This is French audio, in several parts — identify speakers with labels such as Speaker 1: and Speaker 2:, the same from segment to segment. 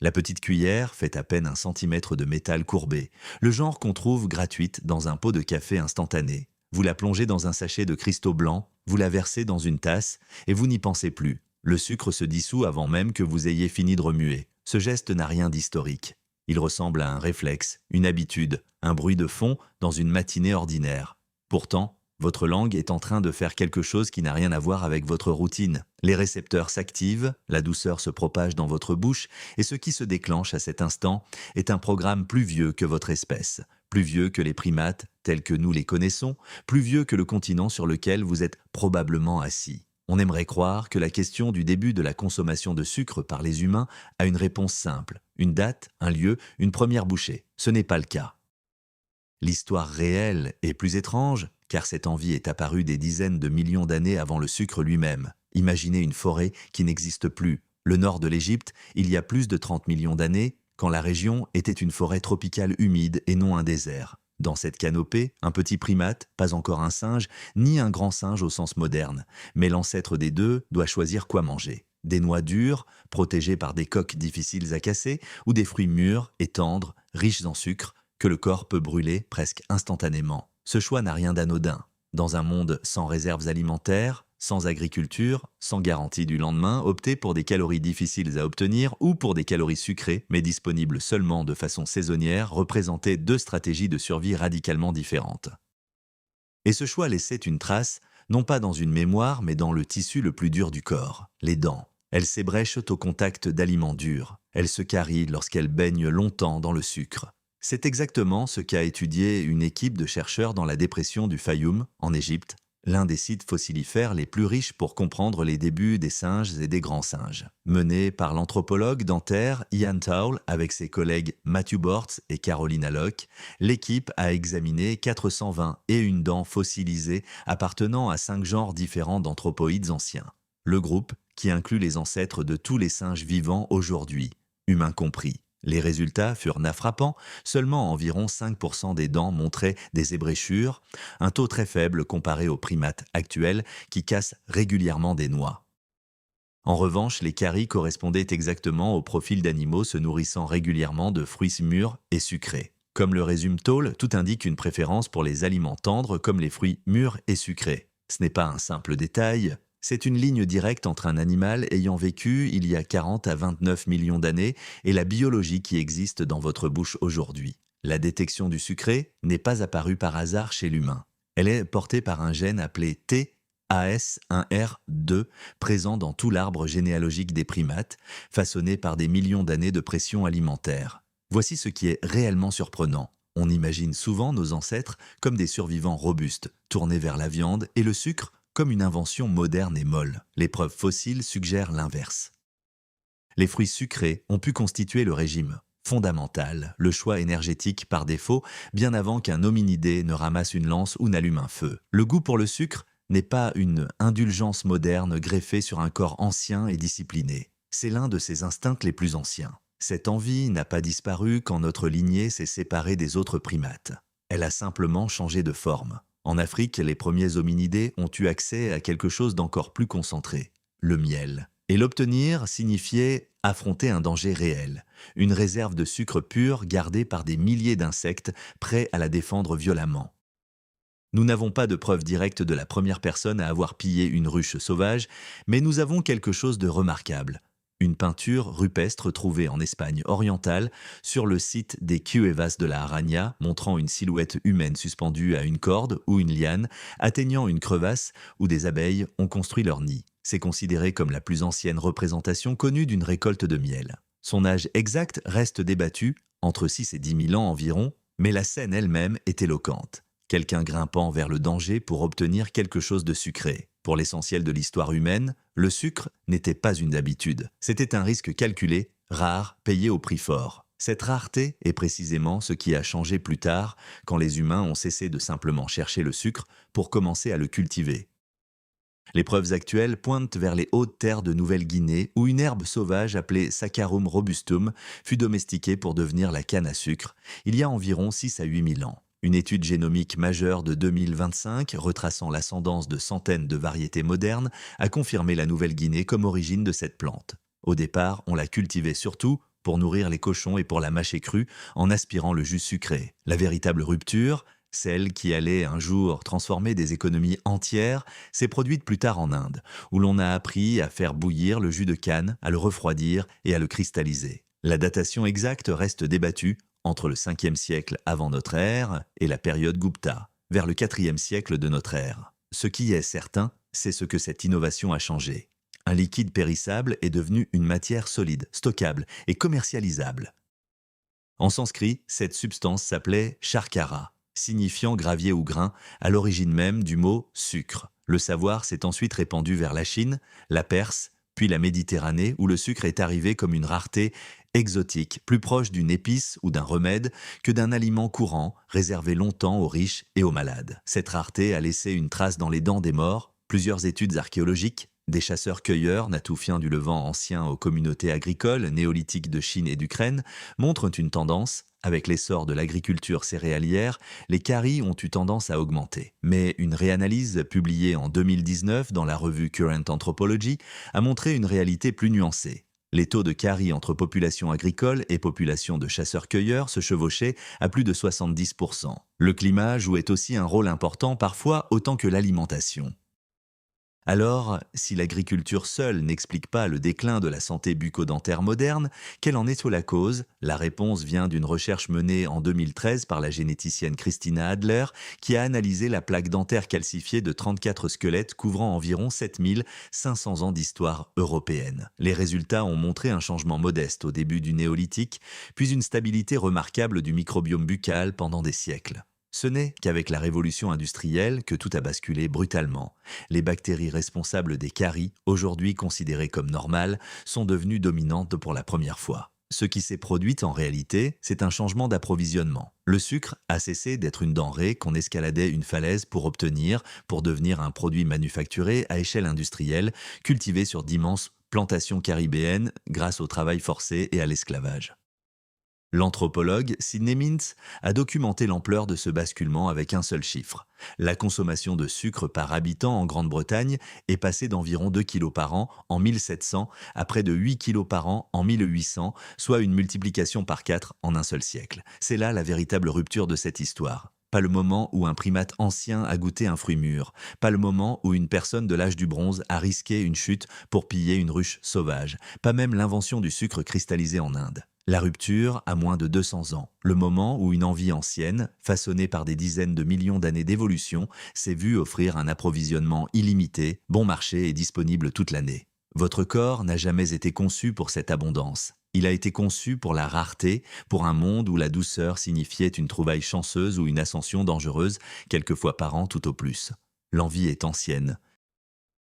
Speaker 1: La petite cuillère fait à peine 1 centimètre de métal courbé, le genre qu'on trouve gratuite dans un pot de café instantané. Vous la plongez dans un sachet de cristaux blancs, vous la versez dans une tasse et vous n'y pensez plus. Le sucre se dissout avant même que vous ayez fini de remuer. Ce geste n'a rien d'historique. Il ressemble à un réflexe, une habitude, un bruit de fond dans une matinée ordinaire. Pourtant, votre langue est en train de faire quelque chose qui n'a rien à voir avec votre routine. Les récepteurs s'activent, la douceur se propage dans votre bouche, et ce qui se déclenche à cet instant est un programme plus vieux que votre espèce, plus vieux que les primates tels que nous les connaissons, plus vieux que le continent sur lequel vous êtes probablement assis. On aimerait croire que la question du début de la consommation de sucre par les humains a une réponse simple, une date, un lieu, une première bouchée. Ce n'est pas le cas. L'histoire réelle est plus étrange, car cette envie est apparue des dizaines de millions d'années avant le sucre lui-même. Imaginez une forêt qui n'existe plus. Le nord de l'Égypte, il y a plus de 30 millions d'années, quand la région était une forêt tropicale humide et non un désert. Dans cette canopée, un petit primate, pas encore un singe, ni un grand singe au sens moderne, mais l'ancêtre des deux doit choisir quoi manger. Des noix dures, protégées par des coques difficiles à casser, ou des fruits mûrs et tendres, riches en sucre, que le corps peut brûler presque instantanément. Ce choix n'a rien d'anodin. Dans un monde sans réserves alimentaires, sans agriculture, sans garantie du lendemain, opter pour des calories difficiles à obtenir ou pour des calories sucrées, mais disponibles seulement de façon saisonnière, représentait deux stratégies de survie radicalement différentes. Et ce choix laissait une trace, non pas dans une mémoire, mais dans le tissu le plus dur du corps, les dents. Elles s'ébrèchent au contact d'aliments durs. Elles se carient lorsqu'elles baignent longtemps dans le sucre. C'est exactement ce qu'a étudié une équipe de chercheurs dans la dépression du Fayoum, en Égypte, l'un des sites fossilifères les plus riches pour comprendre les débuts des singes et des grands singes. Menée par l'anthropologue dentaire Ian Towle avec ses collègues Matthew Bortz et Carolina Locke, l'équipe a examiné 420 et une dents fossilisées appartenant à 5 genres différents d'anthropoïdes anciens. Le groupe, qui inclut les ancêtres de tous les singes vivants aujourd'hui, humains compris. Les résultats furent frappants, seulement environ 5% des dents montraient des ébréchures, un taux très faible comparé aux primates actuels qui cassent régulièrement des noix. En revanche, les caries correspondaient exactement au profil d'animaux se nourrissant régulièrement de fruits mûrs et sucrés. Comme le résume Toll, tout indique une préférence pour les aliments tendres comme les fruits mûrs et sucrés. Ce n'est pas un simple détail. C'est une ligne directe entre un animal ayant vécu il y a 40 à 29 millions d'années et la biologie qui existe dans votre bouche aujourd'hui. La détection du sucré n'est pas apparue par hasard chez l'humain. Elle est portée par un gène appelé TAS1R2, présent dans tout l'arbre généalogique des primates, façonné par des millions d'années de pression alimentaire. Voici ce qui est réellement surprenant. On imagine souvent nos ancêtres comme des survivants robustes, tournés vers la viande et le sucre, comme une invention moderne et molle. Les preuves fossiles suggèrent l'inverse. Les fruits sucrés ont pu constituer le régime fondamental, le choix énergétique par défaut, bien avant qu'un hominidé ne ramasse une lance ou n'allume un feu. Le goût pour le sucre n'est pas une indulgence moderne greffée sur un corps ancien et discipliné. C'est l'un de ses instincts les plus anciens. Cette envie n'a pas disparu quand notre lignée s'est séparée des autres primates. Elle a simplement changé de forme. En Afrique, les premiers hominidés ont eu accès à quelque chose d'encore plus concentré, le miel. Et l'obtenir signifiait affronter un danger réel, une réserve de sucre pur gardée par des milliers d'insectes prêts à la défendre violemment. Nous n'avons pas de preuve directe de la première personne à avoir pillé une ruche sauvage, mais nous avons quelque chose de remarquable. Une peinture rupestre trouvée en Espagne orientale sur le site des Cuevas de la Araña, montrant une silhouette humaine suspendue à une corde ou une liane, atteignant une crevasse où des abeilles ont construit leur nid. C'est considéré comme la plus ancienne représentation connue d'une récolte de miel. Son âge exact reste débattu, entre 6 et 10 000 ans environ, mais la scène elle-même est éloquente. Quelqu'un grimpant vers le danger pour obtenir quelque chose de sucré. Pour l'essentiel de l'histoire humaine, le sucre n'était pas une habitude. C'était un risque calculé, rare, payé au prix fort. Cette rareté est précisément ce qui a changé plus tard, quand les humains ont cessé de simplement chercher le sucre pour commencer à le cultiver. Les preuves actuelles pointent vers les hautes terres de Nouvelle-Guinée où une herbe sauvage appelée Saccharum robustum fut domestiquée pour devenir la canne à sucre, il y a environ 6 à 8 000 ans. Une étude génomique majeure de 2025, retraçant l'ascendance de centaines de variétés modernes, a confirmé la Nouvelle-Guinée comme origine de cette plante. Au départ, on la cultivait surtout pour nourrir les cochons et pour la mâcher crue en aspirant le jus sucré. La véritable rupture, celle qui allait un jour transformer des économies entières, s'est produite plus tard en Inde, où l'on a appris à faire bouillir le jus de canne, à le refroidir et à le cristalliser. La datation exacte reste débattue entre le 5e siècle avant notre ère et la période Gupta, vers le 4e siècle de notre ère. Ce qui est certain, c'est ce que cette innovation a changé. Un liquide périssable est devenu une matière solide, stockable et commercialisable. En sanskrit, cette substance s'appelait sharkara, signifiant gravier ou grain, à l'origine même du mot sucre. Le savoir s'est ensuite répandu vers la Chine, la Perse, puis la Méditerranée, où le sucre est arrivé comme une rareté exotique, plus proche d'une épice ou d'un remède que d'un aliment courant, réservé longtemps aux riches et aux malades. Cette rareté a laissé une trace dans les dents des morts. Plusieurs études archéologiques, des chasseurs-cueilleurs natoufiens du Levant ancien aux communautés agricoles néolithiques de Chine et d'Ukraine, montrent une tendance. Avec l'essor de l'agriculture céréalière, les caries ont eu tendance à augmenter. Mais une réanalyse publiée en 2019 dans la revue Current Anthropology a montré une réalité plus nuancée. Les taux de caries entre population agricole et population de chasseurs-cueilleurs se chevauchaient à plus de 70%. Le climat jouait aussi un rôle important, parfois autant que l'alimentation. Alors, si l'agriculture seule n'explique pas le déclin de la santé bucco-dentaire moderne, quelle en est la cause? La réponse vient d'une recherche menée en 2013 par la généticienne Christina Adler, qui a analysé la plaque dentaire calcifiée de 34 squelettes couvrant environ 7500 ans d'histoire européenne. Les résultats ont montré un changement modeste au début du néolithique, puis une stabilité remarquable du microbiome buccal pendant des siècles. Ce n'est qu'avec la révolution industrielle que tout a basculé brutalement. Les bactéries responsables des caries, aujourd'hui considérées comme normales, sont devenues dominantes pour la première fois. Ce qui s'est produit en réalité, c'est un changement d'approvisionnement. Le sucre a cessé d'être une denrée qu'on escaladait une falaise pour obtenir, pour devenir un produit manufacturé à échelle industrielle, cultivé sur d'immenses plantations caribéennes grâce au travail forcé et à l'esclavage. L'anthropologue Sidney Mintz a documenté l'ampleur de ce basculement avec un seul chiffre. La consommation de sucre par habitant en Grande-Bretagne est passée d'environ 2 kg par an en 1700 à près de 8 kg par an en 1800, soit une multiplication par 4 en un seul siècle. C'est là la véritable rupture de cette histoire. Pas le moment où un primate ancien a goûté un fruit mûr. Pas le moment où une personne de l'âge du bronze a risqué une chute pour piller une ruche sauvage. Pas même l'invention du sucre cristallisé en Inde. La rupture a moins de 200 ans, le moment où une envie ancienne, façonnée par des dizaines de millions d'années d'évolution, s'est vue offrir un approvisionnement illimité, bon marché et disponible toute l'année. Votre corps n'a jamais été conçu pour cette abondance. Il a été conçu pour la rareté, pour un monde où la douceur signifiait une trouvaille chanceuse ou une ascension dangereuse, quelques fois par an tout au plus. L'envie est ancienne.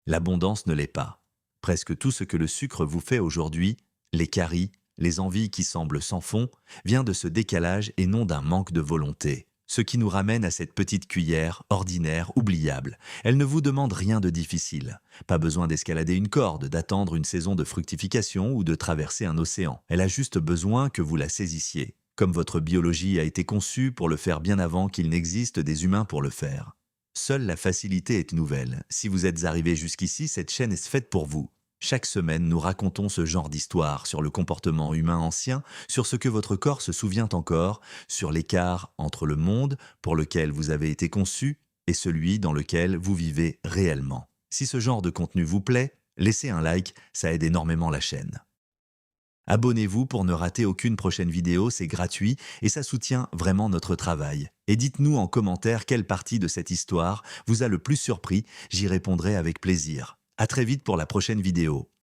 Speaker 1: L'abondance ne l'est pas. Presque tout ce que le sucre vous fait aujourd'hui, les caries, les envies qui semblent sans fond, vient de ce décalage et non d'un manque de volonté. Ce qui nous ramène à cette petite cuillère, ordinaire, oubliable. Elle ne vous demande rien de difficile. Pas besoin d'escalader une corde, d'attendre une saison de fructification ou de traverser un océan. Elle a juste besoin que vous la saisissiez. Comme votre biologie a été conçue pour le faire bien avant qu'il n'existe des humains pour le faire. Seule la facilité est nouvelle. Si vous êtes arrivé jusqu'ici, cette chaîne est faite pour vous. Chaque semaine, nous racontons ce genre d'histoire sur le comportement humain ancien, sur ce que votre corps se souvient encore, sur l'écart entre le monde pour lequel vous avez été conçu et celui dans lequel vous vivez réellement. Si ce genre de contenu vous plaît, laissez un like, ça aide énormément la chaîne. Abonnez-vous pour ne rater aucune prochaine vidéo, c'est gratuit et ça soutient vraiment notre travail. Et dites-nous en commentaire quelle partie de cette histoire vous a le plus surpris, j'y répondrai avec plaisir. À très vite pour la prochaine vidéo.